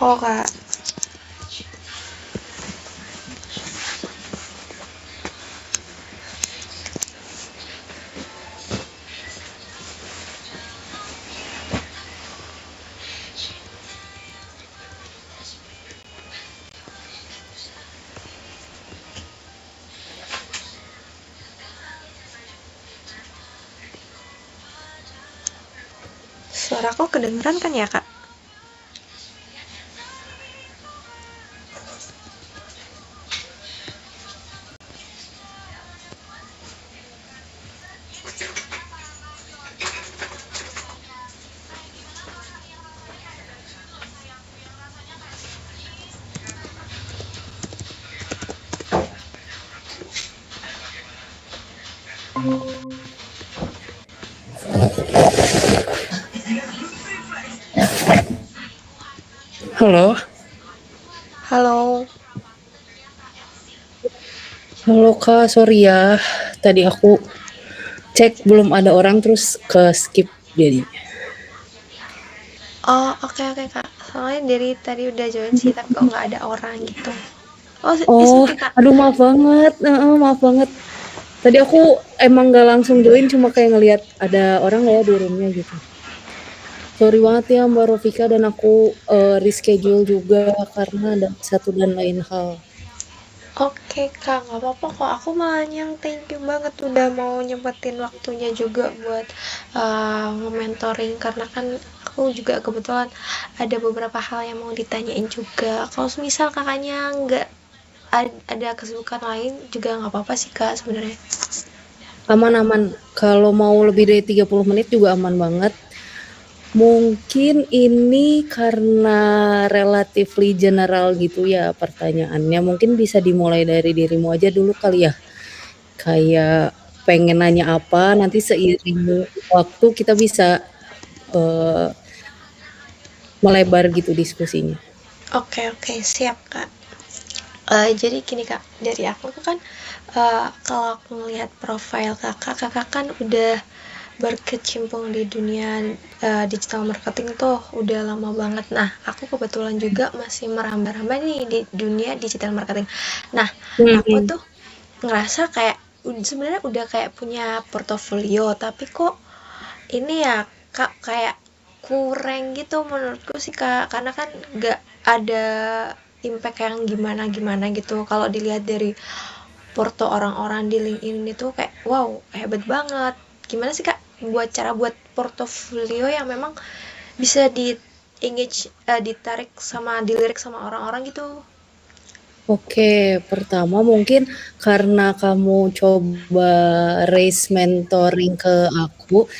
Oh kak, suaraku kedengeran kan ya kak? Halo, Halo. halo Kak, sorry ya. Tadi aku cek belum ada orang terus ke skip jadi. Oh oke oke kak. Soalnya dari tadi udah join sih, tapi kok nggak ada orang gitu. Oh it's Oh, okay kak. aduh maaf banget, maaf banget. Tadi aku emang gak langsung join, cuma kayak ngelihat ada orang nggak ya di roomnya gitu. Sorry banget ya Mbak Rofika dan aku reschedule juga karena ada satu dan lain hal. Oke kak, nggak apa-apa kok. Aku malah yang thank you banget udah mau nyempetin waktunya juga buat nge-mentoring, karena kan aku juga kebetulan ada beberapa hal yang mau ditanyain juga. Kalau misal kakaknya nggak ada kesibukan lain juga nggak apa-apa sih kak sebenarnya. Aman-aman, kalau mau lebih dari 30 menit juga aman banget. Mungkin ini karena relatively general gitu ya pertanyaannya, mungkin bisa dimulai dari dirimu aja dulu kali ya? Kayak pengen nanya apa, nanti seiring waktu kita bisa, eee, melebar gitu diskusinya. Oke oke siap kak. Jadi gini kak, dari aku tuh kan kalau aku ngelihat profil kakak, kakak kan udah berkecimpung di dunia digital marketing tuh udah lama banget. Nah, aku kebetulan juga masih merambah-rambah nih di dunia digital marketing. Nah, aku Mhm. tuh ngerasa kayak sebenarnya udah kayak punya portofolio, tapi kok ini ya kak kayak kurang gitu menurutku sih kak, karena kan nggak ada impact yang gimana gimana gitu. Kalau dilihat dari porto orang-orang di LinkedIn itu kayak wow hebat banget. Gimana sih kak buat cara buat portofolio yang memang bisa di engage, ditarik sama dilirik sama orang-orang gitu. Oke, pertama mungkin karena kamu coba raise mentoring ke aku,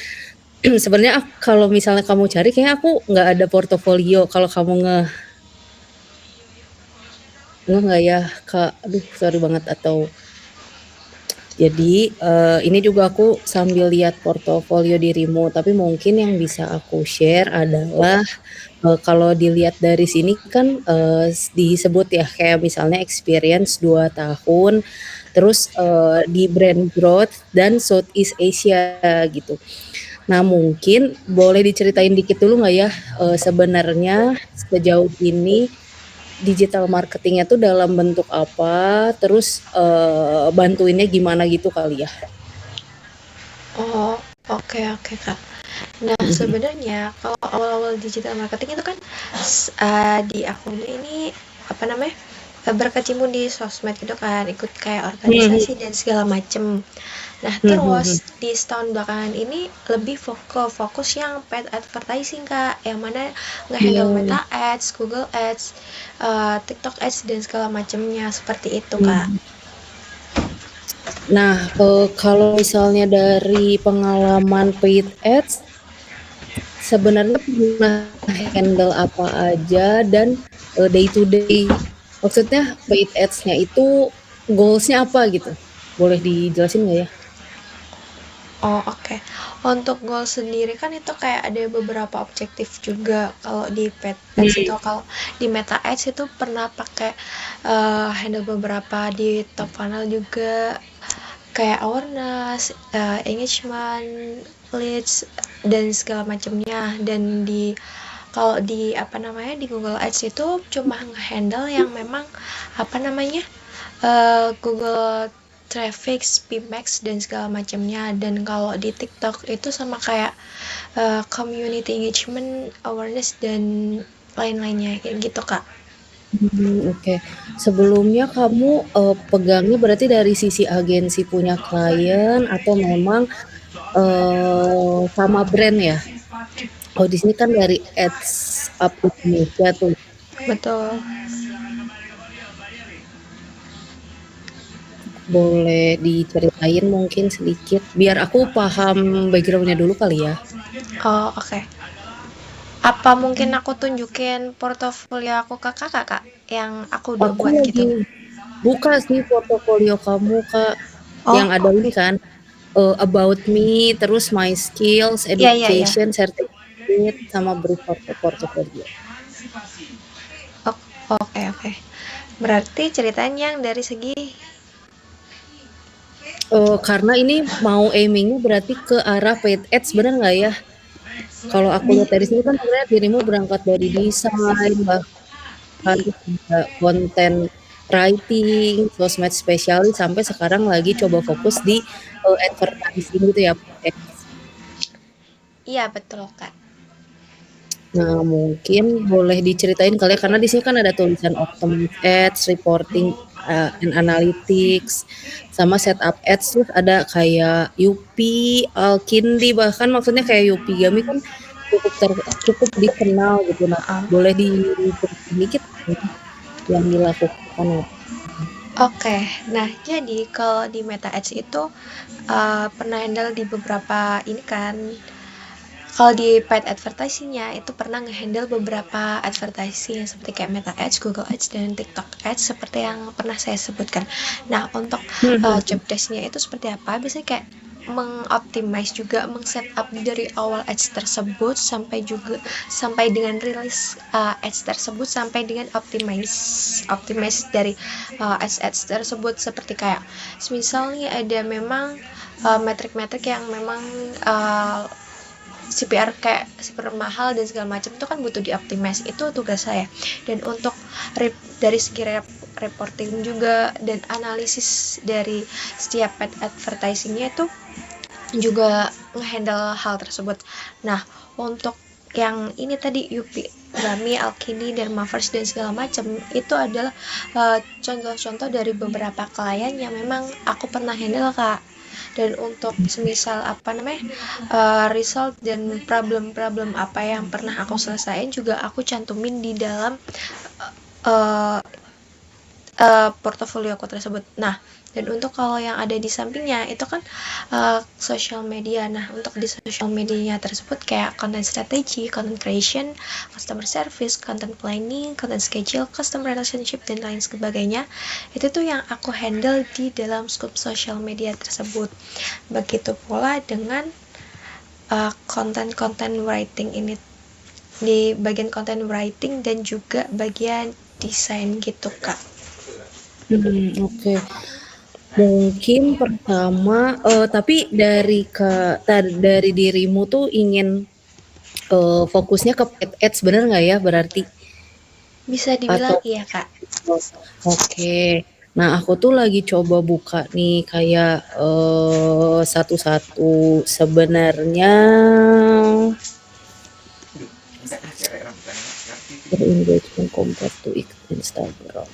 sebenarnya kalau misalnya kamu cari kayaknya aku nggak ada portofolio, kalau kamu nggak ya, Kak? Aduh sorry banget atau jadi, ini juga aku sambil lihat portofolio dirimu, tapi mungkin yang bisa aku share adalah, kalau dilihat dari sini kan, disebut ya kayak misalnya experience 2 tahun, terus, di brand growth dan Southeast Asia gitu. Nah mungkin boleh diceritain dikit dulu nggak ya, sebenarnya sejauh ini digital marketing-nya tuh dalam bentuk apa, terus, bantuinnya gimana gitu kali ya? Oh oke oke kak. Nah Mhm. sebenarnya kalau awal-awal digital marketing itu kan di akunnya ini apa namanya, berkecimpung di sosmed gitu kan, ikut kayak Mhm organisasi dan segala macem. Nah, mhm terus mhm. di setahun belakangan ini lebih fokus yang paid advertising kak, yang mana ngehandle Oh, Meta Ads, Google Ads, TikTok Ads dan segala macamnya seperti itu kak. mhm. Nah, kalau misalnya dari pengalaman paid ads, sebenarnya pernah handle apa aja dan, day to day maksudnya paid ads-nya itu goals-nya apa gitu? Boleh dijelasin nggak ya? Oh oke. Untuk goal sendiri kan itu kayak ada beberapa objektif juga. Kalau di paid ads itu, Mmm, kalau di Meta Ads itu pernah pakai handle beberapa di top funnel juga, kayak awareness, engagement, leads dan segala macamnya. Dan di Kalau di apa namanya di Google Ads itu cuma nge-handle yang memang apa namanya Google Traffic, PMax dan segala macamnya. Dan kalau di TikTok itu sama kayak community engagement, awareness dan lain-lainnya kayak gitu Kak. Oke. Sebelumnya kamu, pegangnya berarti dari sisi agensi punya klien atau memang, sama brand ya? Oh, di sini kan dari Ads Up Indonesia tuh. Betul. Boleh diceritain mungkin sedikit biar aku paham background-nya dulu kali ya? Oh, oke. Apa mungkin aku tunjukin portofolio aku ke Kakak, Kak, yang aku udah Aku buat lagi gitu? buka sih portofolio kamu, Kak, yang Oh, ada ini kan, about me, terus my skills, iya iya iya. education, certificate, sama brief portofolio. Oke oke. Berarti ceritanya yang dari segi Karena ini mau aiming-nya berarti ke arah paid ads, bener nggak ya? Kalau aku bi lihat dari sini kan sebenarnya dirimu berangkat dari desain, bahkan juga konten writing, sosmed spesialis, sampai sekarang lagi coba fokus di advertising gitu ya, paid ads. iya betul, Kak. Nah, mungkin boleh diceritain kali ya, karena di sini kan ada tulisan optimize ads, reporting, and analytics, sama setup ads, terus ada kayak Yupi, Alkindi, bahkan maksudnya kayak Yupi Gami kan cukup dikenal gitu. Nah, Heeh. boleh diceritain dikit yang dilakukan apa? Oke, nah jadi kalau di Meta Ads itu pernah handle di beberapa ini kan. Kalau di paid advertising-nya itu pernah nge-handle beberapa advertising seperti kayak Meta Ads, Google Ads, dan TikTok Ads seperti yang pernah saya sebutkan. Nah, untuk job desk-nya itu seperti apa? Biasanya kayak mengoptimize juga, meng-setup dari awal ads tersebut sampai dengan rilis ads tersebut sampai dengan optimize dari ads tersebut seperti kayak misalnya ada memang metrik-metrik yang memang CPR kayak super mahal dan segala macam itu kan butuh dioptimize, itu tugas saya. Dan untuk dari segi reporting juga dan analisis dari setiap paid advertisingnya itu juga ngehandle hal tersebut. Nah, untuk yang ini tadi Yupi, Gami, Alkindi, dan Mavers dan segala macam itu adalah contoh-contoh dari beberapa klien yang memang aku pernah handle, Kak. Dan untuk semisal apa namanya result dan problem-problem apa yang pernah aku selesaiin juga aku cantumin di dalam portofolio aku tersebut. Nah, dan untuk kalau yang ada di sampingnya itu kan social media. Nah, untuk di social medianya tersebut kayak content strategy, content creation, customer service, content planning, content schedule, customer relationship, dan lain sebagainya. Itu tuh yang aku handle di dalam scope social media tersebut. Begitu pula dengan content writing ini, di bagian content writing dan juga bagian desain gitu, Kak. Oke. Mungkin pertama, tapi dari dirimu tuh ingin fokusnya ke paid ads, bener nggak ya berarti? Bisa dibilang Atau iya, Kak. oke. Nah, aku tuh lagi coba buka nih kayak satu-satu sebenarnya engagement compared to Instagram.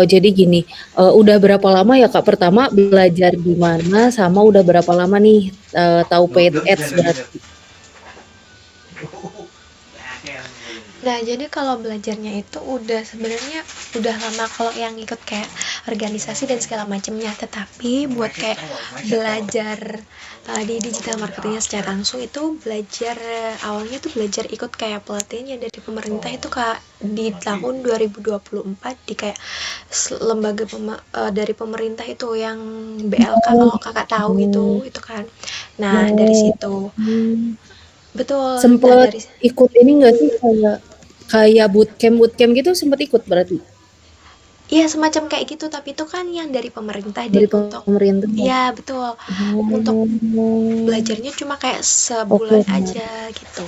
Jadi gini, udah berapa lama ya Kak pertama belajar di mana, sama udah berapa lama nih tahu paid ads berarti? Nah, jadi kalau belajarnya itu sebenarnya udah lama kalau yang ikut kayak organisasi dan segala macamnya. Tetapi buat kayak belajar di digital marketingnya secara langsung itu belajar awalnya tuh belajar ikut kayak pelatihannya dari pemerintah itu Kak di tahun 2024 di kayak lembaga dari pemerintah itu yang BLK kalau Kakak tahu itu kan. Nah, dari situ. Betul. Nah, Sempet dari ikut ini nggak sih kayak bootcamp gitu sempet ikut berarti? Iya semacam kayak gitu, tapi itu kan yang dari pemerintah dan Dari untuk pemerintah? ya betul. Untuk Oh, belajarnya cuma kayak oke sebulan menarik. aja gitu.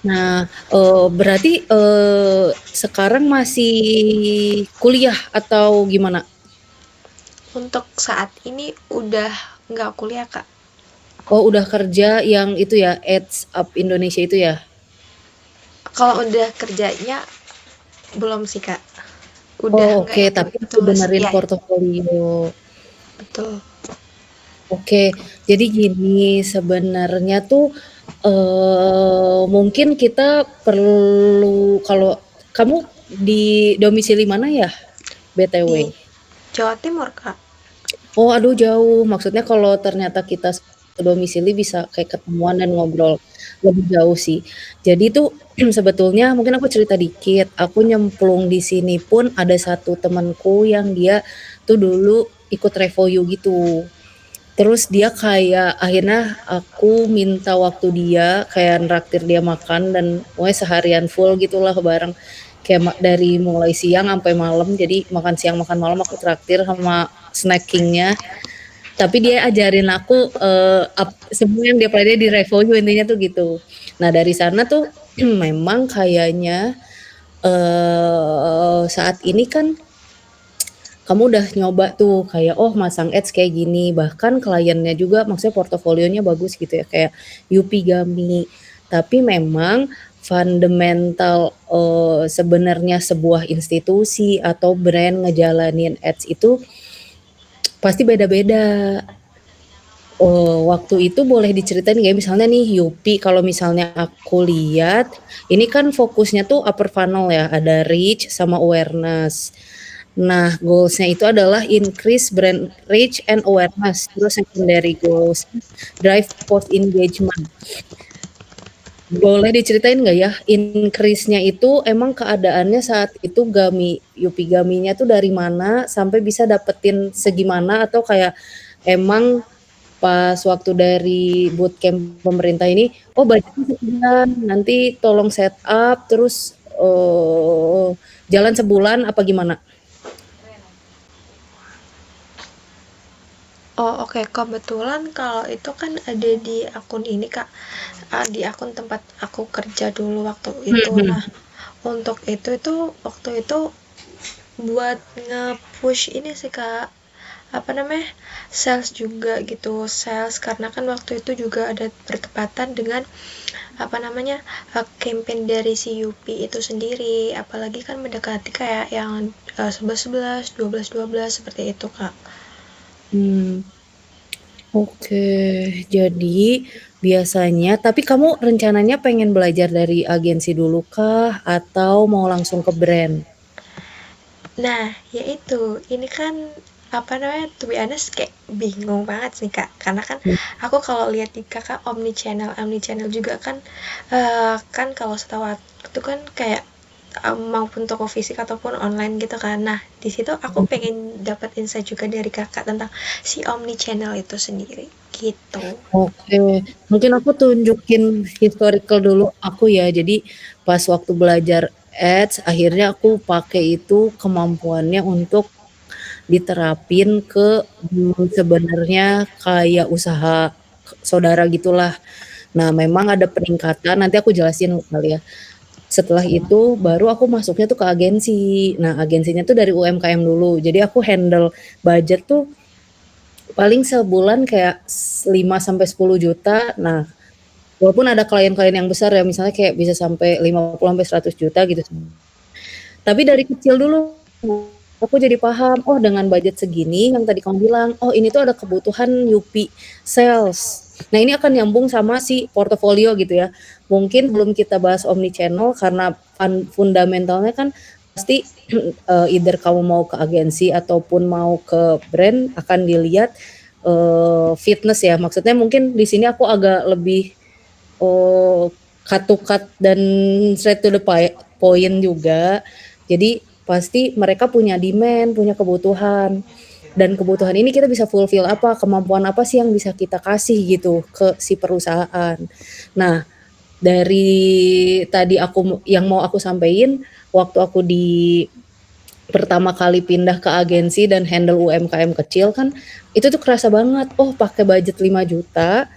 Nah, berarti, sekarang masih kuliah atau gimana? Untuk saat ini udah nggak kuliah, Kak. Oh, udah kerja yang itu ya, Ads Up Indonesia itu ya? Kalau udah kerjanya belum sih, Kak. Oh, Udah nggak oke, yang tapi itu masih masih benerin ya, portofolio. betul. Oke, jadi gini, sebenarnya tuh, mungkin kita perlu kalau kamu di domisili mana ya, BTW? Di Jawa Timur, Kak. Oh, aduh jauh. Maksudnya kalau ternyata kita sedomisili bisa kayak ketemuan dan ngobrol lebih jauh sih. Jadi tuh sebetulnya mungkin aku cerita dikit, aku nyemplung di sini pun ada satu temenku yang dia tuh dulu ikut Revoyu gitu. Terus dia kayak akhirnya aku minta waktu dia, kayak nraktir dia makan dan pokoknya seharian full gitulah bareng. Kayak dari mulai siang sampai malam, jadi makan siang, makan malam aku traktir sama snackingnya. Tapi dia ajarin aku semua yang dia pelajari di Revoyu intinya tuh gitu. Nah dari sana tuh memang kayaknya saat ini kan kamu udah nyoba tuh kayak oh masang ads kayak gini, bahkan kliennya juga maksudnya portofolionya bagus gitu ya kayak Yupigami. Tapi memang fundamental sebenarnya sebuah institusi atau brand ngejalanin ads itu pasti beda-beda. Waktu itu boleh diceritain nggak misalnya nih Yupi kalau misalnya aku lihat ini kan fokusnya tuh upper funnel ya, ada reach sama awareness. Nah, goals-nya itu adalah increase brand reach and awareness. Terus secondary goals, drive post engagement. Boleh diceritain nggak ya, increase-nya itu emang keadaannya saat itu Yupi Gaminya tuh dari mana sampai bisa dapetin segimana atau kayak emang pas waktu dari bootcamp pemerintah ini, oh budgetnya sekian, nanti tolong set up, terus jalan sebulan apa gimana? Oh, oke. Kebetulan kalau itu kan ada di akun ini, Kak. Di akun tempat aku kerja dulu waktu itu. Hmm. Nah, untuk itu waktu itu buat nge-push ini sih, Kak. Apa namanya? Sales juga gitu. Sales karena kan waktu itu juga ada bertepatan dengan apa namanya? Campaign dari si Yupi itu sendiri. Apalagi kan mendekati kayak yang 11-11, 12-12 seperti itu, Kak. Hmm. Oke, jadi biasanya tapi kamu rencananya pengen belajar dari agensi dulu kah atau mau langsung ke brand? Nah, yaitu, ini kan apa namanya, to be honest kayak bingung banget sih Kak, karena kan aku kalau lihat di Kakak omni channel juga kan, kan kalau setahu aku itu kan kayak maupun toko fisik ataupun online gitu kan. Nah, di situ aku pengen dapat insight juga dari Kakak tentang si omni channel itu sendiri, gitu. Oke, mungkin aku tunjukin historical dulu aku ya. Jadi pas waktu belajar ads, akhirnya aku pakai itu kemampuannya untuk diterapin ke sebenarnya kayak usaha saudara gitulah. Nah, memang ada peningkatan, nanti aku jelasin kali ya. Setelah itu baru aku masuknya tuh ke agensi. Nah, agensinya tuh dari UMKM dulu. Jadi aku handle budget tuh paling sebulan kayak 5 sampai 10 juta. Nah, walaupun ada klien-klien yang besar ya, misalnya kayak bisa sampai 50 sampai 100 juta gitu. Tapi dari kecil dulu aku jadi paham, oh dengan budget segini yang tadi kamu bilang, oh ini tuh ada kebutuhan Yupi sales. Nah ini akan nyambung sama si portofolio gitu ya. Mungkin belum kita bahas omni channel karena fundamentalnya kan pasti either kamu mau ke agensi ataupun mau ke brand akan dilihat fitness ya. Maksudnya mungkin di sini aku agak lebih cut to cut dan straight to the point juga. Jadi pasti mereka punya demand, punya kebutuhan. Dan kebutuhan ini kita bisa fulfill apa, kemampuan apa sih yang bisa kita kasih gitu ke si perusahaan. Nah, dari tadi yang mau aku sampaikan waktu aku di pertama kali pindah ke agensi dan handle UMKM kecil kan, itu tuh kerasa banget, oh pakai budget 5 juta.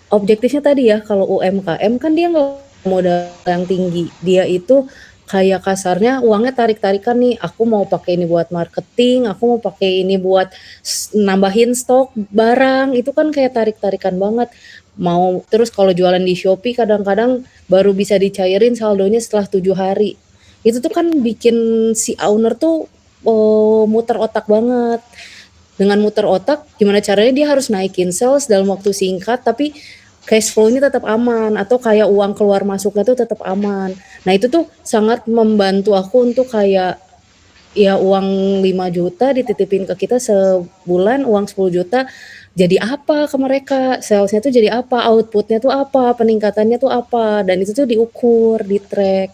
Objektifnya tadi ya, kalau UMKM kan dia nggak modal yang tinggi, dia itu kayak kasarnya uangnya tarik-tarikan nih, aku mau pakai ini buat marketing, aku mau pakai ini buat nambahin stok barang, itu kan kayak tarik-tarikan banget. Mau terus kalau jualan di Shopee kadang-kadang baru bisa dicairin saldonya setelah 7 hari. Itu tuh kan bikin si owner tuh, muter otak banget. Dengan muter otak, gimana caranya dia harus naikin sales dalam waktu singkat, tapi cash flow-nya tetap aman, atau kayak uang keluar masuknya tuh tetap aman. Nah itu tuh sangat membantu aku untuk kayak, ya uang 5 juta dititipin ke kita sebulan, uang 10 juta jadi apa ke mereka, salesnya tuh jadi apa, outputnya tuh apa, peningkatannya tuh apa, dan itu tuh diukur, di-track.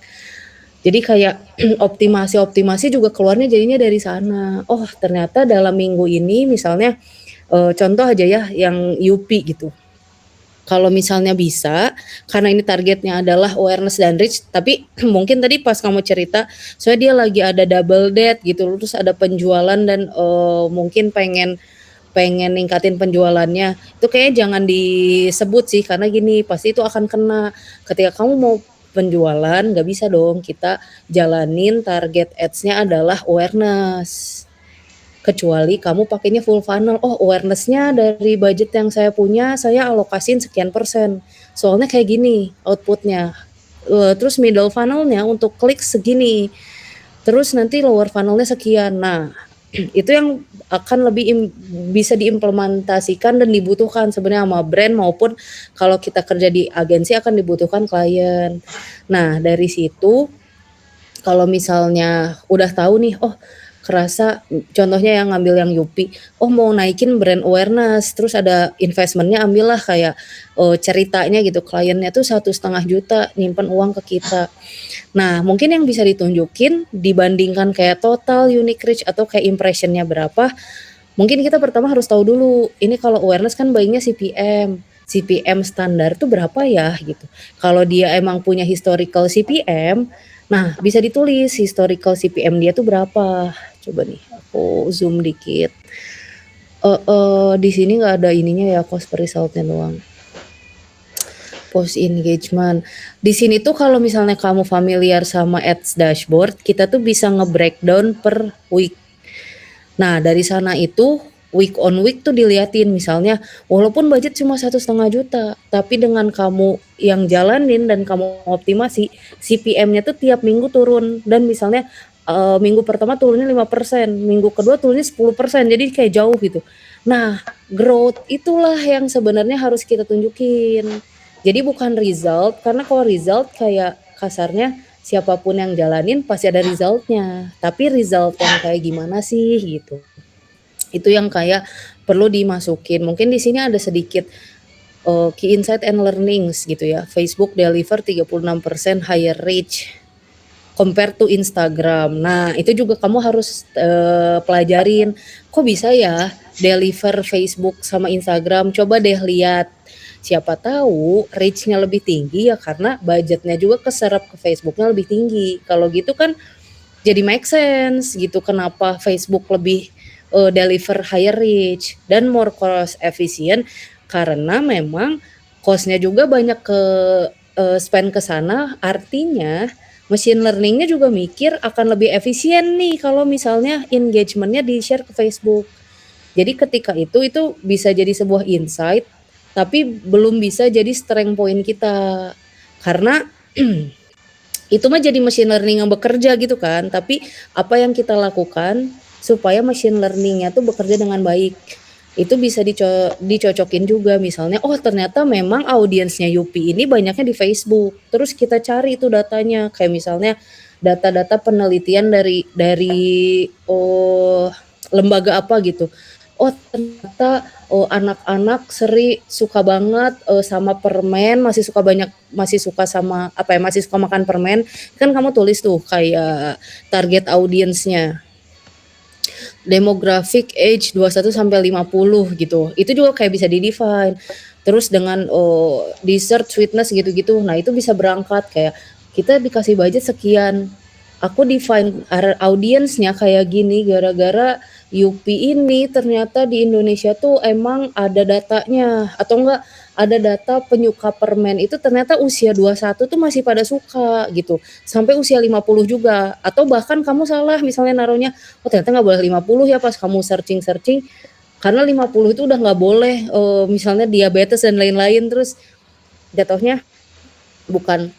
Jadi kayak optimasi-optimasi juga keluarnya jadinya dari sana. Oh ternyata dalam minggu ini misalnya, contoh aja ya yang Yupi gitu. Kalau misalnya bisa, karena ini targetnya adalah awareness dan reach, tapi mungkin tadi pas kamu cerita, soalnya dia lagi ada double date gitu, terus ada penjualan dan mungkin pengen pengen ningkatin penjualannya, itu kayaknya jangan disebut sih, karena gini, pasti itu akan kena. Ketika kamu mau penjualan, nggak bisa dong kita jalanin target ads-nya adalah awareness. Kecuali kamu pakainya full funnel, oh awareness-nya dari budget yang saya punya, saya alokasiin sekian persen. Soalnya kayak gini outputnya. Terus middle funnel-nya untuk klik segini. Terus nanti lower funnel-nya sekian. Nah, itu yang akan lebih bisa diimplementasikan dan dibutuhkan sebenarnya sama brand maupun kalau kita kerja di agensi akan dibutuhkan klien. Nah, dari situ kalau misalnya udah tahu nih, oh kerasa contohnya yang ngambil yang Yupi, oh mau naikin brand awareness, terus ada investmentnya ambillah kayak ceritanya gitu, kliennya tuh 1,5 juta nyimpen uang ke kita. Nah mungkin yang bisa ditunjukin dibandingkan kayak total unique reach atau kayak impressionnya berapa, mungkin kita pertama harus tahu dulu, ini kalau awareness kan buyingnya CPM. CPM standar tuh berapa ya gitu. Kalau dia emang punya historical CPM, nah bisa ditulis historical CPM dia tuh berapa. Coba nih aku zoom dikit. Di sini nggak ada ininya ya, cost per resultnya doang. Post engagement. Di sini tuh kalau misalnya kamu familiar sama ads dashboard, kita tuh bisa nge-breakdown per week. Nah dari sana itu week on week tuh diliatin, misalnya walaupun budget cuma 1,5 juta, tapi dengan kamu yang jalanin dan kamu optimasi, CPM-nya tuh tiap minggu turun, dan misalnya minggu pertama turunnya 5%, minggu kedua turunnya 10%, jadi kayak jauh gitu. Nah growth itulah yang sebenarnya harus kita tunjukin. Jadi bukan result, karena kalau result kayak kasarnya siapapun yang jalanin pasti ada resultnya, tapi result yang kayak gimana sih gitu. Itu yang kayak perlu dimasukin. Mungkin di sini ada sedikit key insight and learnings gitu ya. Facebook deliver 36% higher reach compare to Instagram. Nah, itu juga kamu harus pelajarin. Kok bisa ya deliver Facebook sama Instagram? Coba deh lihat. Siapa tahu reach-nya lebih tinggi ya karena budgetnya juga keserap ke Facebooknya lebih tinggi. Kalau gitu kan jadi make sense gitu kenapa Facebook lebih deliver higher reach dan more cost efficient, karena memang cost-nya juga banyak ke spend ke sana, artinya machine learning-nya juga mikir akan lebih efisien nih kalau misalnya engagement-nya di-share ke Facebook. Jadi ketika itu bisa jadi sebuah insight, tapi belum bisa jadi strength point kita. Karena itu mah jadi machine learning yang bekerja gitu kan, tapi apa yang kita lakukan supaya machine learning-nya tuh bekerja dengan baik. Itu bisa dicocokin juga, misalnya oh ternyata memang audiensnya Yupi ini banyaknya di Facebook. Terus kita cari itu datanya, kayak misalnya data-data penelitian dari lembaga apa gitu. Oh ternyata anak-anak suka banget sama permen, masih suka sama apa ya, masih suka makan permen. Kan kamu tulis tuh kayak target audiensnya, demographic age 21 sampai 50 gitu. Itu juga kayak bisa di-define. Terus dengan dessert, sweetness gitu-gitu. Nah, itu bisa berangkat kayak kita dikasih budget sekian. aku define audiensnya kayak gini gara-gara Yupi ini ternyata di Indonesia tuh emang ada datanya atau enggak ada data penyuka permen itu ternyata usia 21 tuh masih pada suka gitu sampai usia 50 juga atau bahkan kamu salah misalnya naruhnya oh ternyata nggak boleh 50 ya pas kamu searching karena 50 itu udah nggak boleh misalnya diabetes dan lain-lain terus jatuhnya bukan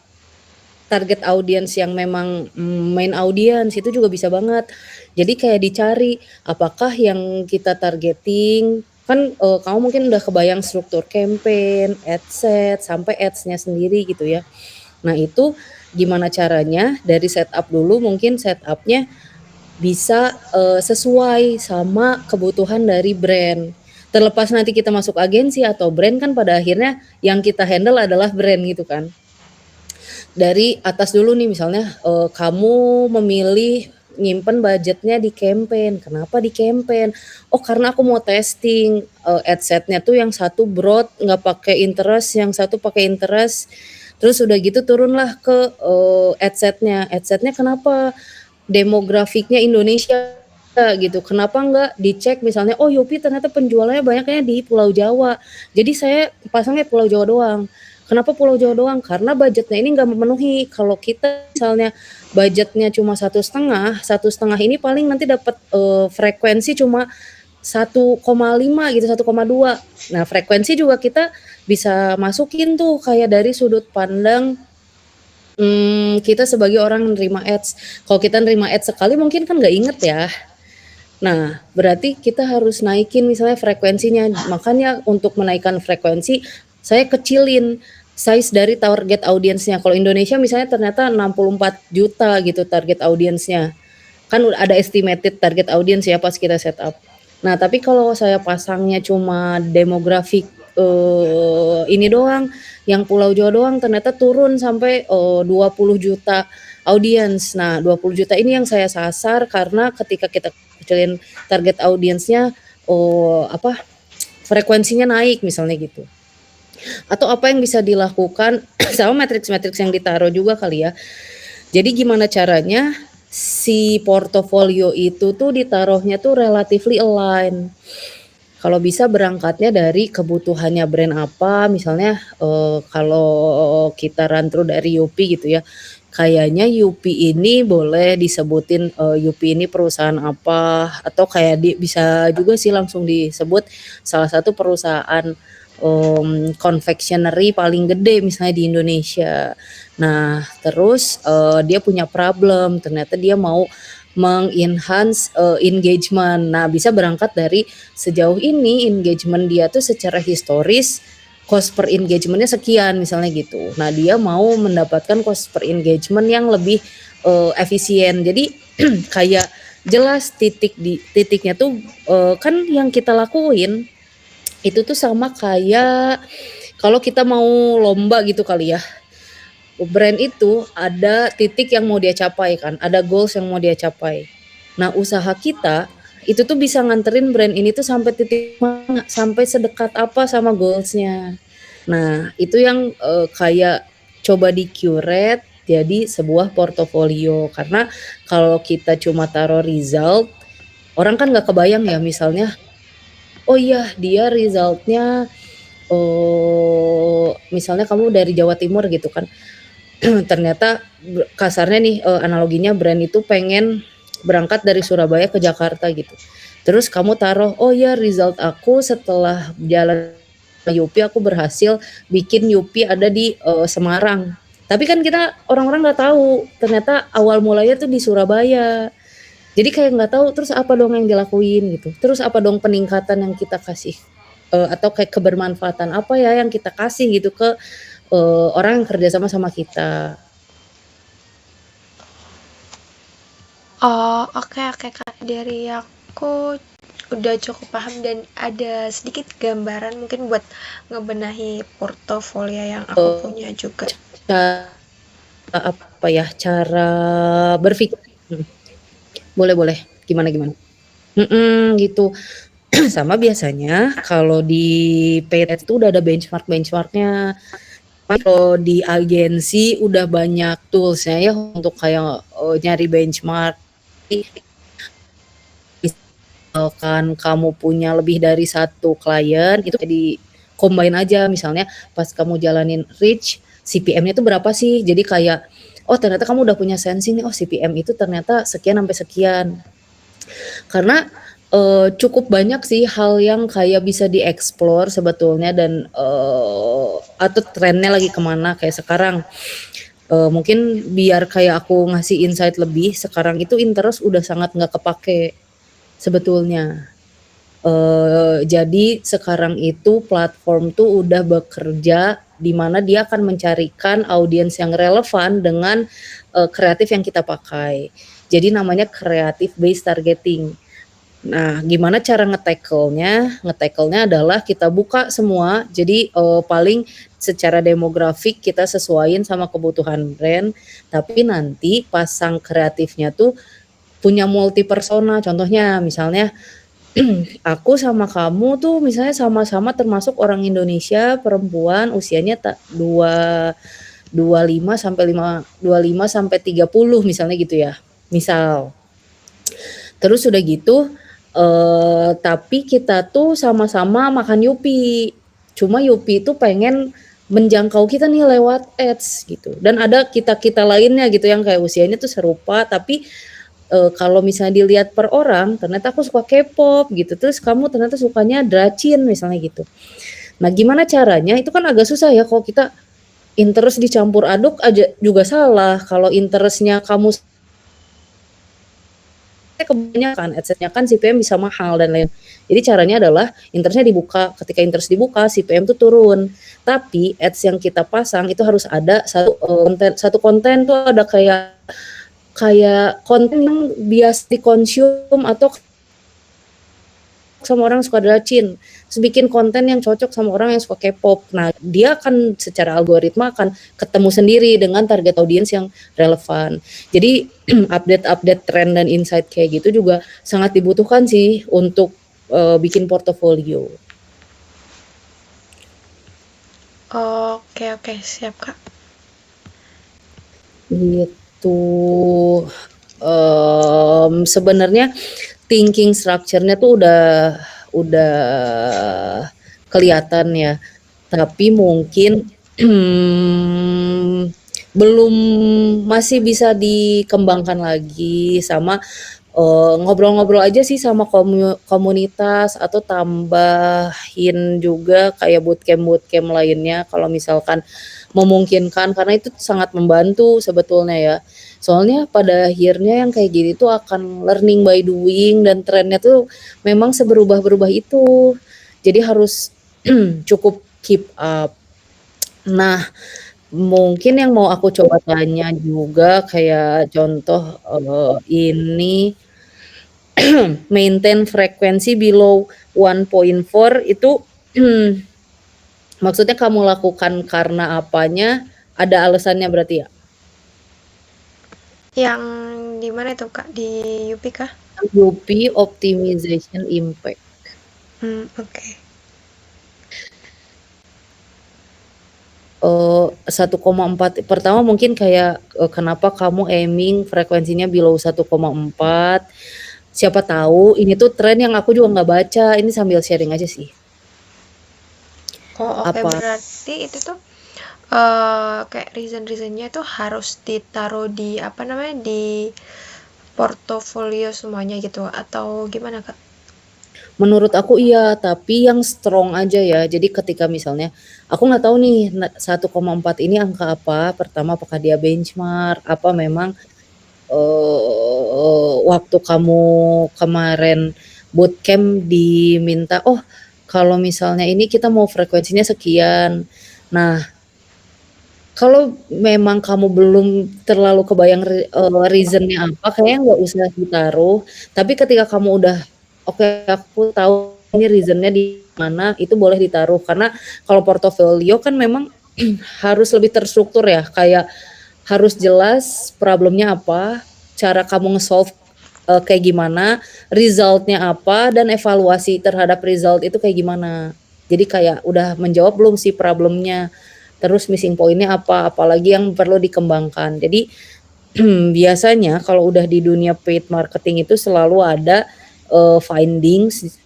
target audiens yang memang main audiens itu juga bisa banget. Jadi kayak dicari apakah yang kita targeting kan kamu mungkin udah kebayang struktur campaign, ad set, sampai ads-nya sendiri gitu ya. Nah itu gimana caranya dari setup dulu mungkin setupnya bisa sesuai sama kebutuhan dari brand. Terlepas nanti kita masuk agensi atau brand kan pada akhirnya yang kita handle adalah brand gitu kan. Dari atas dulu nih misalnya kamu memilih nyimpen budgetnya di campaign. Kenapa di campaign? Oh karena aku mau testing ad setnya tuh yang satu broad nggak pakai interest, yang satu pakai interest. Terus udah gitu turunlah ke ad setnya. Ad setnya kenapa? Demografiknya Indonesia gitu. Kenapa nggak dicek misalnya, oh Yupi ternyata penjualannya banyaknya di Pulau Jawa. Jadi saya pasangnya Pulau Jawa doang. Kenapa Pulau Jawa doang? Karena budgetnya ini nggak memenuhi. Kalau kita misalnya budgetnya cuma 1,5 ini paling nanti dapat frekuensi cuma 1,5 gitu, 1,2. Nah frekuensi juga kita bisa masukin tuh kayak dari sudut pandang kita sebagai orang nerima ads. Kalau kita nerima ads sekali mungkin kan nggak inget ya. Nah, berarti kita harus naikin misalnya frekuensinya. Makanya untuk menaikkan frekuensi, saya kecilin size dari target audiensnya. Kalau Indonesia misalnya ternyata 64 juta gitu target audiensnya. Kan udah ada estimated target audience ya pas kita setup. Nah, tapi kalau saya pasangnya cuma demografik ini doang, yang Pulau Jawa doang ternyata turun sampai 20 juta audiens. Nah, 20 juta ini yang saya sasar karena ketika kita kecilin target audiensnya frekuensinya naik misalnya gitu. Atau apa yang bisa dilakukan sama matriks-matriks yang ditaruh juga kali ya. Jadi gimana caranya si portofolio itu tuh ditaruhnya tuh relatively align. Kalau bisa berangkatnya dari kebutuhannya brand apa, misalnya kalau kita run through dari Yupi gitu ya, kayaknya Yupi ini boleh disebutin Yupi ini perusahaan apa, atau kayak bisa juga sih langsung disebut salah satu perusahaan confectionery paling gede misalnya di Indonesia. Nah terus dia punya problem, ternyata dia mau mengenhance engagement. Nah bisa berangkat dari sejauh ini engagement dia tuh secara historis cost per engagementnya sekian misalnya gitu. Nah dia mau mendapatkan cost per engagement yang lebih efisien. Jadi kayak jelas titiknya tuh kan yang kita lakuin itu tuh sama kayak kalau kita mau lomba gitu kali ya. Brand itu ada titik yang mau dia capai kan, ada goals yang mau dia capai. Nah usaha kita itu tuh bisa nganterin brand ini tuh sampai titik mana, sampai sedekat apa sama goalsnya. Nah itu yang kayak coba di curate jadi sebuah portofolio. Karena kalau kita cuma taruh result, orang kan nggak kebayang ya misalnya, oh iya dia resultnya misalnya kamu dari Jawa Timur gitu kan. Ternyata kasarnya nih analoginya brand itu pengen berangkat dari Surabaya ke Jakarta gitu. Terus kamu taruh, oh ya result aku setelah jalan Yupi aku berhasil bikin Yupi ada di Semarang. Tapi kan kita orang-orang nggak tahu ternyata awal mulanya tuh di Surabaya. Jadi kayak nggak tahu terus apa dong yang dilakuin gitu. Terus apa dong peningkatan yang kita kasih atau kayak kebermanfaatan apa ya yang kita kasih gitu ke orang yang kerja sama kita. Oh, oke oke Kak. Dari aku udah cukup paham dan ada sedikit gambaran mungkin buat ngebenahi portofolio yang aku punya juga. Apa ya cara berpikir. Boleh gimana gitu. Sama biasanya kalau di paid ads itu udah ada benchmarknya. Kalau di agensi udah banyak toolsnya ya untuk kayak nyari benchmark. Misalkan kamu punya lebih dari satu klien, itu di combine aja. Misalnya pas kamu jalanin reach, CPM-nya itu berapa sih? Jadi kayak, oh ternyata kamu udah punya sensing nih, oh CPM itu ternyata sekian sampai sekian. Karena cukup banyak sih hal yang kayak bisa dieksplor sebetulnya dan atau trennya lagi kemana kayak sekarang. Mungkin biar kayak aku ngasih insight lebih, sekarang itu interest udah sangat nggak kepake sebetulnya. Jadi sekarang itu platform tuh udah bekerja di mana dia akan mencarikan audiens yang relevan dengan kreatif yang kita pakai. Jadi namanya creative based targeting. Nah, gimana cara nge-tackle-nya? Nge-tackle-nya adalah kita buka semua. Jadi paling secara demografik kita sesuaiin sama kebutuhan brand, tapi nanti pasang kreatifnya tuh punya multi persona. Contohnya misalnya aku sama kamu tuh misalnya sama-sama termasuk orang Indonesia, perempuan, usianya 25 sampai 30 misalnya gitu ya. Misal. Terus udah gitu tapi kita tuh sama-sama makan Yupi. Cuma Yupi itu pengen menjangkau kita nih lewat ads gitu. Dan ada kita-kita lainnya gitu yang kayak usianya tuh serupa tapi kalau misalnya dilihat per orang, ternyata aku suka K-pop gitu, terus kamu ternyata sukanya Dracin misalnya gitu. Nah, gimana caranya? Itu kan agak susah ya kalau kita interest dicampur aduk aja juga salah. Kalau interestnya kamu kebanyakan, adsense-nya kan CPM bisa mahal dan lain. Jadi caranya adalah interestnya dibuka, ketika interest dibuka CPM tuh turun. Tapi ads yang kita pasang itu harus ada satu konten tuh ada kayak konten yang biasa dikonsum atau sama orang suka Dracin, terus bikin konten yang cocok sama orang yang suka K-pop. Nah, dia akan secara algoritma akan ketemu sendiri dengan target audience yang relevan. Jadi update-update tren dan insight kayak gitu juga sangat dibutuhkan sih untuk bikin portofolio. Oke, oke, siap, Kak. Gitu. Sebenarnya thinking structure-nya tuh udah kelihatan ya. Tapi mungkin belum masih bisa dikembangkan lagi sama ngobrol-ngobrol aja sih sama komunitas atau tambahin juga kayak bootcamp lainnya kalau misalkan memungkinkan karena itu sangat membantu sebetulnya ya. Soalnya pada akhirnya yang kayak gini tuh akan learning by doing dan trennya tuh memang seberubah-berubah itu. Jadi harus cukup keep up. Nah, mungkin yang mau aku coba tanya juga kayak contoh ini maintain frekuensi below 1.4 itu maksudnya kamu lakukan karena apanya? Ada alasannya berarti ya? Yang di mana itu, Kak? Di UP kah? UP Optimization Impact. Oke. 1,4 pertama mungkin kayak kenapa kamu aiming frekuensinya below 1,4 siapa tahu ini tuh tren yang aku juga nggak baca, ini sambil sharing aja sih. Oh, oke, Apa berarti itu tuh kayak reason-reasonnya itu harus ditaruh di apa namanya di portofolio semuanya gitu atau gimana, Kak? menurut aku iya, tapi yang strong aja ya. Jadi ketika misalnya aku nggak tahu nih 1,4 ini angka apa, pertama apakah dia benchmark, apa memang waktu kamu kemarin bootcamp diminta, oh kalau misalnya ini kita mau frekuensinya sekian. Nah, kalau memang kamu belum terlalu kebayang reason-nya apa, kayaknya nggak usah ditaruh. Tapi ketika kamu udah, oke aku tahu ini reason-nya di mana, itu boleh ditaruh. Karena kalau portofolio kan memang harus lebih terstruktur ya, kayak harus jelas problemnya apa, cara kamu nge-solve kayak gimana, result-nya apa, dan evaluasi terhadap result itu kayak gimana. Jadi kayak udah menjawab belum sih problemnya. terus missing point-nya apa, apalagi yang perlu dikembangkan. Jadi biasanya kalau udah di dunia paid marketing itu selalu ada, findings,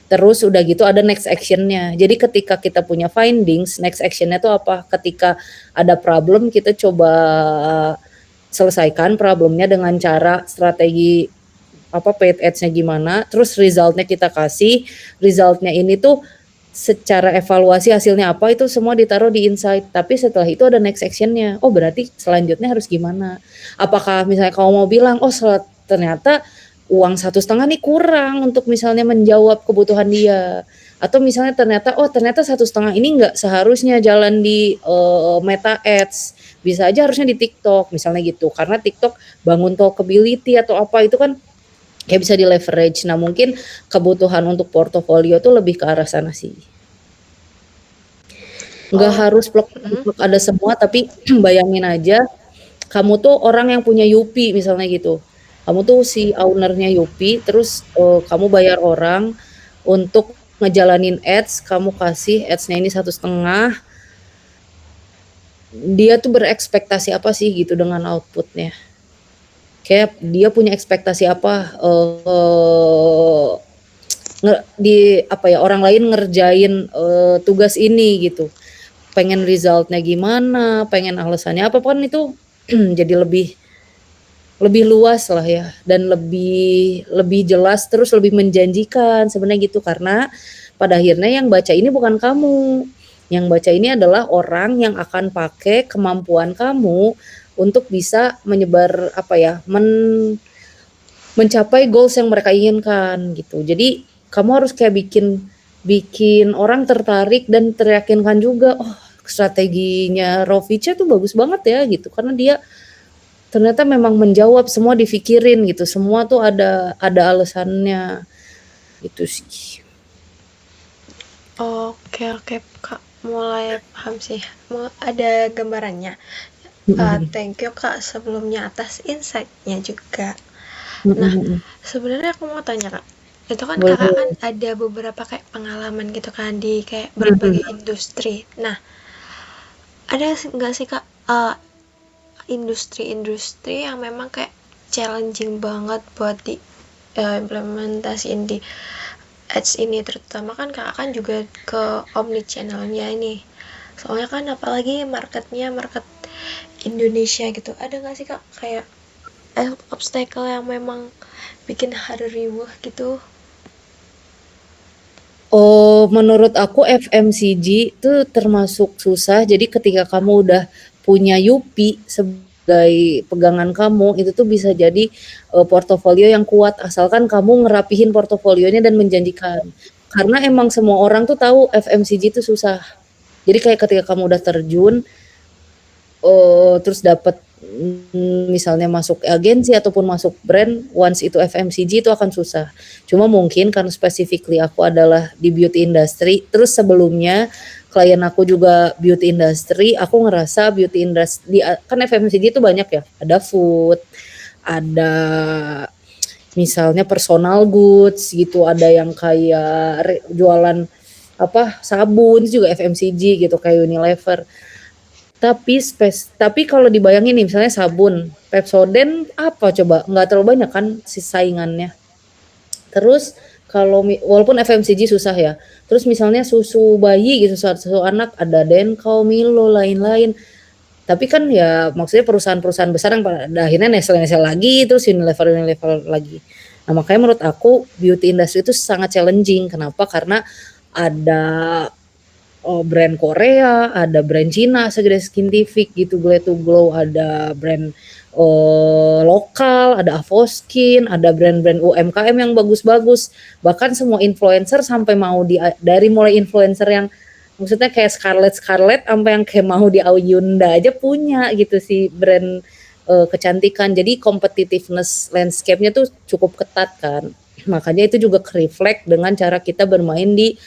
terus udah gitu ada next action-nya. Jadi ketika kita punya findings, next action-nya tuh apa, ketika ada problem kita coba selesaikan problemnya dengan cara strategi paid ads-nya gimana, terus result-nya kita kasih, result-nya ini tuh secara evaluasi hasilnya apa itu semua ditaruh di insight. Tapi setelah itu ada next action-nya. Oh berarti selanjutnya harus gimana? Apakah misalnya kamu mau bilang, oh ternyata uang 1,5 nih kurang untuk misalnya menjawab kebutuhan dia. Atau misalnya ternyata 1,5 ini nggak seharusnya jalan di Meta Ads, bisa aja harusnya di TikTok misalnya gitu. Karena TikTok bangun talkability atau apa itu kan kayak bisa di leverage. Nah mungkin kebutuhan untuk portofolio tuh lebih ke arah sana sih. Nggak Oh, harus plek ada semua, tapi bayangin aja kamu tuh orang yang punya Yupi misalnya gitu. Kamu tuh si owner-nya Yupi, terus kamu bayar orang untuk ngejalanin ads, kamu kasih ads-nya ini 1,5, dia tuh berekspektasi apa sih gitu dengan output-nya. Kayak dia punya ekspektasi apa orang lain ngerjain tugas ini gitu. Pengen resultnya gimana, pengen alasannya apa kan itu jadi lebih luas lah ya, dan lebih jelas, terus lebih menjanjikan sebenarnya gitu. Karena pada akhirnya yang baca ini bukan kamu, yang baca ini adalah orang yang akan pakai kemampuan kamu untuk bisa menyebar mencapai goals yang mereka inginkan gitu. Jadi kamu harus kayak bikin orang tertarik dan teryakinkan juga, oh strateginya Rovica tuh bagus banget ya gitu, karena dia ternyata memang menjawab, semua difikirin gitu, semua tuh ada alasannya gitu sih. oke oke Kak, mulai paham sih. Ada gambarannya. Thank you Kak sebelumnya atas insight-nya juga. Nah, sebenarnya aku mau tanya Kak, itu kan Kakak kan Boleh. ada beberapa kayak pengalaman gitu kan di kayak berbagai industri. Nah, ada nggak sih Kak industri-industri yang memang kayak challenging banget buat di implementasiin di ads ini, terutama kan Kakak kan juga ke omni channelnya ini. Soalnya kan apalagi marketnya market Indonesia gitu. Ada nggak sih Kak kayak obstacle yang memang bikin hari riuh gitu? Oh, menurut aku FMCG itu termasuk susah. Jadi ketika kamu udah punya Yupi sebagai pegangan kamu, itu tuh bisa jadi portofolio yang kuat asalkan kamu ngerapihin portofolionya dan menjanjikan. Karena emang semua orang tuh tahu FMCG itu susah. Jadi kayak ketika kamu udah terjun, terus dapat misalnya masuk agensi ataupun masuk brand, once itu FMCG itu akan susah. Cuma mungkin karena specifically aku adalah di beauty industry, terus sebelumnya klien aku juga beauty industry, aku ngerasa beauty industry kan FMCG itu banyak ya, ada food, ada misalnya personal goods gitu, ada yang kayak jualan sabun itu juga FMCG gitu kayak Unilever. Tapi kalau dibayangin nih misalnya sabun, Pepsodent apa coba, nggak terlalu banyak kan si saingannya. Terus kalau walaupun FMCG susah ya, terus misalnya susu bayi gitu, susu anak ada Denko, Milo, lain-lain. Tapi kan ya maksudnya perusahaan-perusahaan besar yang pada akhirnya Nestle lagi, terus Unilever lagi. Nah makanya menurut aku beauty industry itu sangat challenging. Kenapa? Karena ada brand Korea, ada brand Cina segede Skintific gitu, Glad to Glow, ada brand lokal, ada Avoskin, ada brand-brand UMKM yang bagus-bagus. Bahkan semua influencer sampai mau dari mulai influencer yang maksudnya kayak Scarlett sampai yang kayak mau di Ayunda aja punya gitu sih brand kecantikan. Jadi competitiveness landscape-nya tuh cukup ketat kan. Makanya itu juga reflect dengan cara kita bermain di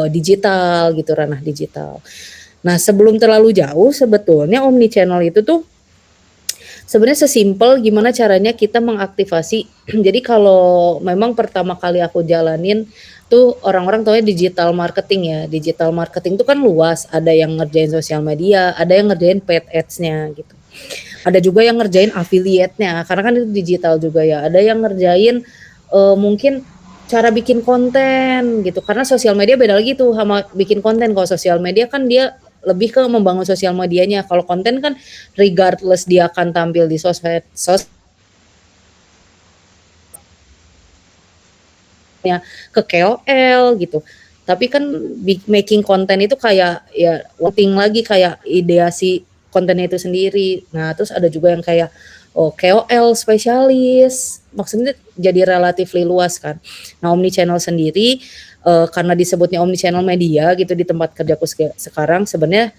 digital gitu, ranah digital. Nah sebelum terlalu jauh sebetulnya omnichannel itu tuh Sebenarnya sesimpel gimana caranya kita mengaktifasi jadi kalau memang pertama kali aku jalanin tuh orang-orang taunya digital marketing ya. Digital marketing tuh kan luas, ada yang ngerjain sosial media, ada yang ngerjain paid ads-nya gitu. Ada juga yang ngerjain affiliate-nya, karena kan itu digital juga ya. Ada yang ngerjain mungkin cara bikin konten gitu. Karena sosial media beda lagi tuh sama bikin konten. Kalau sosial media kan dia lebih ke membangun sosial medianya. Kalau konten kan regardless dia akan tampil di sosmed ke KOL gitu. Tapi kan making konten itu kayak ya penting lagi kayak ideasi kontennya itu sendiri. Nah, terus ada juga yang kayak KOL spesialis. Maksudnya jadi relatively luas kan. Nah, omnichannel sendiri karena disebutnya omnichannel media gitu di tempat kerjaku sekarang sebenarnya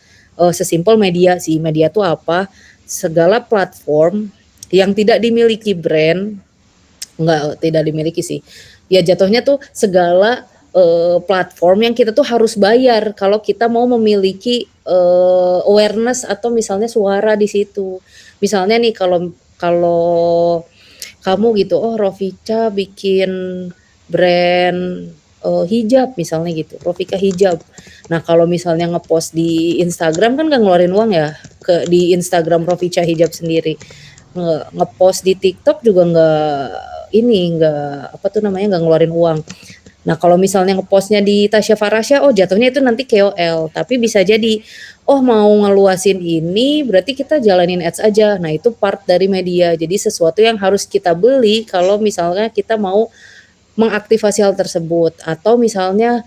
sesimpel media sih. Media tuh apa? Segala platform yang tidak dimiliki brand, tidak dimiliki sih. Ya jatuhnya tuh segala platform yang kita tuh harus bayar kalau kita mau memiliki awareness atau misalnya suara di situ. Misalnya nih kalau kalau kamu gitu, oh Rofica bikin brand hijab misalnya gitu, Rofika hijab. Nah kalau misalnya ngepost di Instagram kan nggak ngeluarin uang ya, di Instagram Rofica hijab sendiri. Ngepost di TikTok juga nggak apa tuh namanya nggak ngeluarin uang. Nah kalau misalnya ngepostnya di Tasya Farasya, oh jatuhnya itu nanti KOL. Tapi bisa jadi, oh mau ngeluasin ini berarti kita jalanin ads aja. Nah itu part dari media. Jadi sesuatu yang harus kita beli kalau misalnya kita mau mengaktifasi hal tersebut. Atau misalnya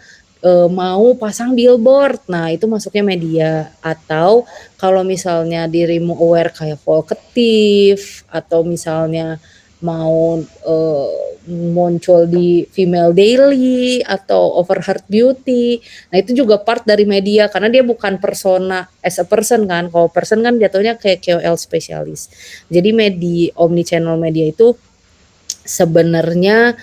mau pasang billboard, nah itu masuknya media. Atau kalau misalnya dirimu aware kayak Volkatif atau misalnya mau muncul di Female Daily atau Overheard Beauty, nah itu juga part dari media karena dia bukan persona as a person kan. Kalau person kan jatuhnya kayak KOL spesialis. Jadi omnichannel media itu sebenarnya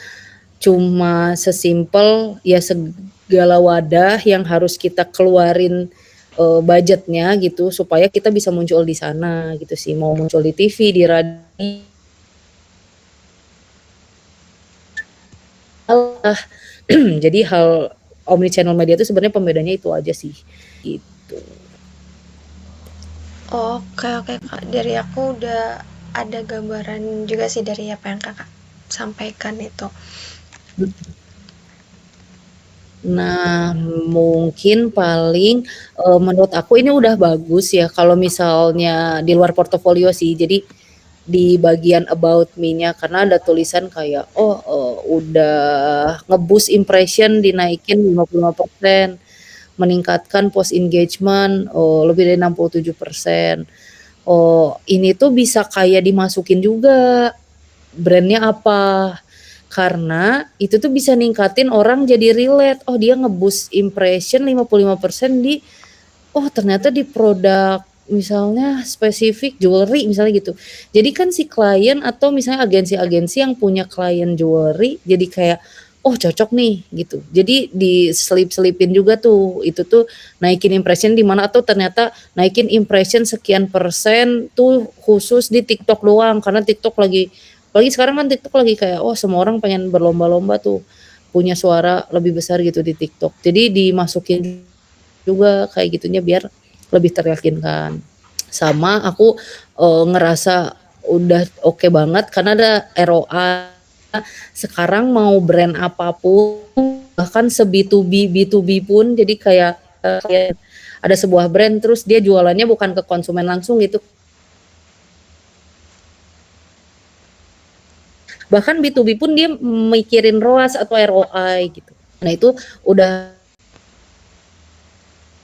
cuma sesimpel ya segala wadah yang harus kita keluarin budgetnya gitu supaya kita bisa muncul di sana gitu sih. Mau muncul di TV, di radio, jadi hal omnichannel media itu sebenarnya pembedanya itu aja sih gitu. Oke oke Kak, dari aku udah ada gambaran juga sih dari apa yang Kakak sampaikan itu. Nah, mungkin paling menurut aku ini udah bagus ya kalau misalnya di luar portofolio sih. Jadi di bagian about me-nya karena ada tulisan kayak udah nge-boost impression dinaikin 55%, meningkatkan post engagement lebih dari 67%. Ini tuh bisa kayak dimasukin juga brandnya apa. Karena itu tuh bisa ningkatin orang jadi relate, oh dia nge-boost impression 55% di ternyata di produk misalnya spesifik jewelry misalnya gitu. Jadi kan si klien atau misalnya agensi-agensi yang punya klien jewelry jadi kayak cocok nih gitu. Jadi diselip-selipin juga tuh. Itu tuh naikin impression di mana atau ternyata naikin impression sekian persen tuh khusus di TikTok doang karena TikTok lagi sekarang kan TikTok lagi kayak semua orang pengen berlomba-lomba tuh punya suara lebih besar gitu di TikTok. Jadi dimasukin juga kayak gitunya biar lebih teryakinkan. Sama aku ngerasa udah oke banget karena ada ROI. Sekarang mau brand apapun bahkan B2B pun jadi kayak ada sebuah brand terus dia jualannya bukan ke konsumen langsung gitu. Bahkan B2B pun dia mikirin ROAS atau ROI gitu. Nah itu udah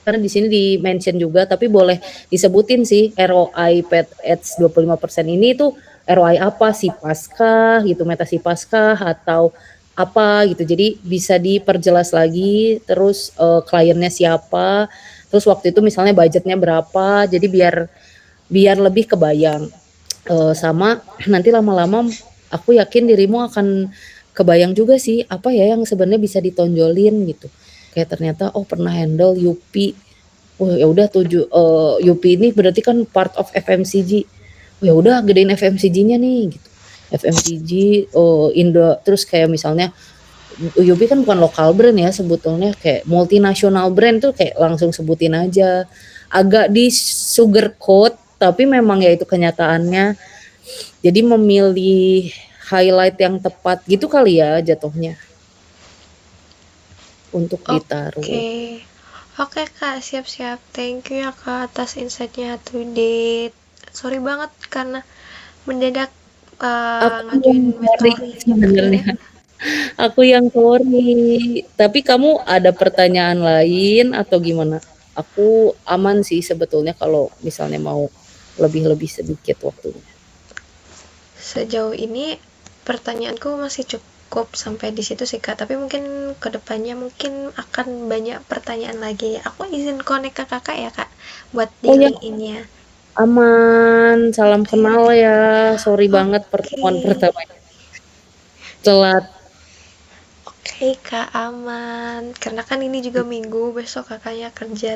karena di sini di-mention juga tapi boleh disebutin sih ROI paid ads 25% ini tuh ROI apa sih Paskah gitu, Meta si Paskah atau apa gitu. Jadi bisa diperjelas lagi terus kliennya siapa, terus waktu itu misalnya budgetnya berapa, jadi biar lebih kebayang. Sama nanti lama-lama aku yakin dirimu akan kebayang juga sih apa ya yang sebenarnya bisa ditonjolin gitu. Kayak ternyata pernah handle Yupi. Ya udah UPI ini berarti kan part of FMCG. ya udah gedein FMCG-nya nih gitu. FMCG, Indo, terus kayak misalnya UB kan bukan lokal brand ya sebetulnya, kayak multinasional brand tuh kayak langsung sebutin aja. Agak di sugarcoat tapi memang ya itu kenyataannya. Jadi memilih highlight yang tepat gitu kali ya jatuhnya untuk ditaruh. Oke. Oke Kak, siap-siap. Thank you ya Kak atas insight-nya today. Sorry banget karena mendadak Aku yang ngajuin sorry story. sebenarnya. Aku yang sorry. Tapi kamu ada pertanyaan lain atau gimana? Aku aman sih sebetulnya kalau misalnya mau lebih-lebih sedikit waktunya. Sejauh ini pertanyaanku masih cukup sampai di situ sih Kak, tapi mungkin kedepannya mungkin akan banyak pertanyaan lagi. Aku izin connect ke Kakak ya Kak buat di Oh ya, link-innya. aman. Salam kenal Oke. ya. Sorry banget pertemuan Oke. pertama telat. Oke Kak, aman. Karena kan ini juga minggu, besok kakaknya kerja.